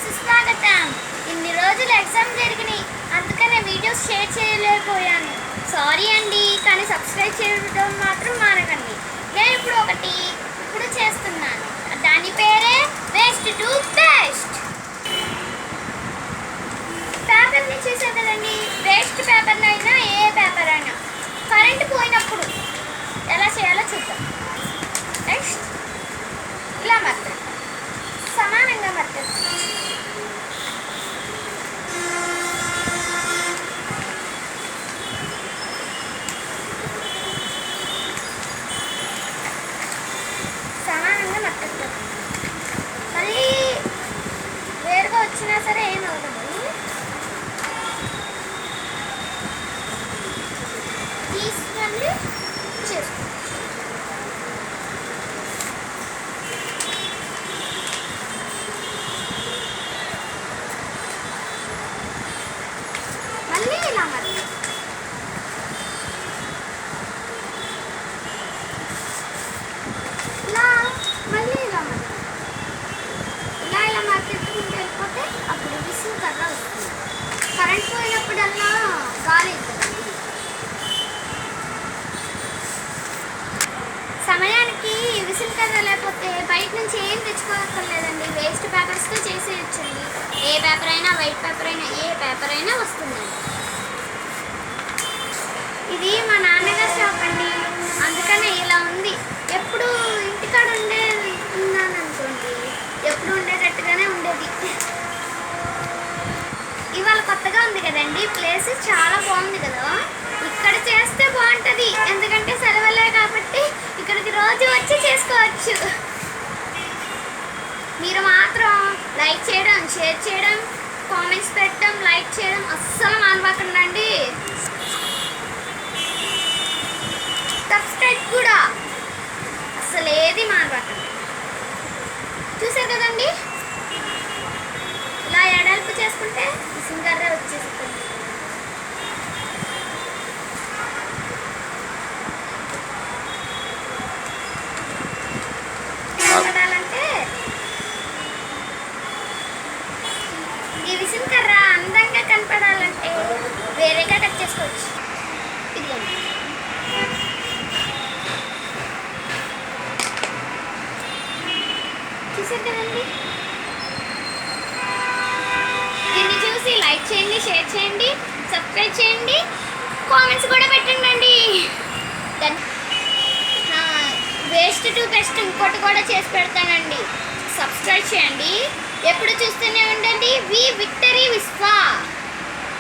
సుస్వాగతం. ఇన్ని రోజులు ఎగ్జామ్ జరిగినాయి, అందుకనే వీడియోస్ షేర్ చేయలేకపోయాను. సారీ అండి, కానీ సబ్స్క్రైబ్ చేయడం మాత్రం మానకండి. నేను ఇప్పుడు చేస్తున్నాను. దాని పేరే వేస్ట్ టు బెస్ట్. పేపర్ని చూసాం కదండి. వేస్ట్ పేపర్ అయినా ఏ పేపర్ అయినా కరెంట్ పోయినప్పుడు ఎలా చేయాలో చూద్దాం. నెక్స్ట్ ఇలా మర్తది, సమానంగా మర్తది. సమానంగా మర్తది. మళ్ళీ వేరుగా వచ్చినా సరే ఏమవుతుంది, తీసుకొని చేసుకో. మళ్ళీ ఇలా మరి ఇలా మళ్ళీ ఇలా మరి ఇలా మార్కెట్టుకుంటూ వెళ్ళిపోతే అప్పుడు విసుగు కర్ర వస్తుంది. కరెంట్ పోయినప్పుడల్లా గాలి అవుతుంది. సమయానికి విసుగు కర్ర లేకపోతే బయట నుంచి ఏం తెచ్చుకోక్కర్లేదండి. వేస్ట్ పేపర్స్తో చేసేయచ్చండి. ఏ పేపర్ అయినా, వైట్ పేపర్ అయినా, ఏ పేపర్ అయినా వస్తుందండి. ఇది మా నాన్నగారి షాప్ అండి, అందుకనే ఇలా ఉంది. ఎప్పుడు ఇంటికాడ ఉన్నాను అనుకోండి, ఎప్పుడు ఉండేటట్టుగానే ఉండేది. ఇవాళ కొత్తగా ఉంది కదండి, ప్లేస్ చాలా బాగుంది కదా. ఇక్కడ చేస్తే బాగుంటుంది, ఎందుకంటే సెలవులే కాబట్టి ఇక్కడికి రోజు వచ్చి చేసుకోవచ్చు. మీరు మాత్రం లైక్ చేయడం, షేర్ చేయడం, కామెంట్స్ పెట్టడం, లైక్ చేయడం అస్సలు మానవకండి. సబ్స్క్రైబ్ కూడా అసలు ఏది మానవకండి. చూసారు కదండి, ఇలా ఎడల్పు చేసుకుంటే సింగర్గా వచ్చేస్తుంది. కనపడాలంటే ఈ విసిన కర్ర అందంగా కనపడాలంటే వేరేగా కట్ చేసుకోవచ్చు. ఇదిగోండి, చూసారు కదండి. దీన్ని చూసి లైక్ చేయండి, షేర్ చేయండి, సబ్స్క్రైబ్ చేయండి, కామెంట్స్ కూడా పెట్టండి. వేస్ట్ టు బెస్ట్ ఇంకోటి కూడా చేసి పెడతానండి. సబ్స్క్రైబ్ చేయండి, ఎప్పుడు చూస్తూనే ఉండండి.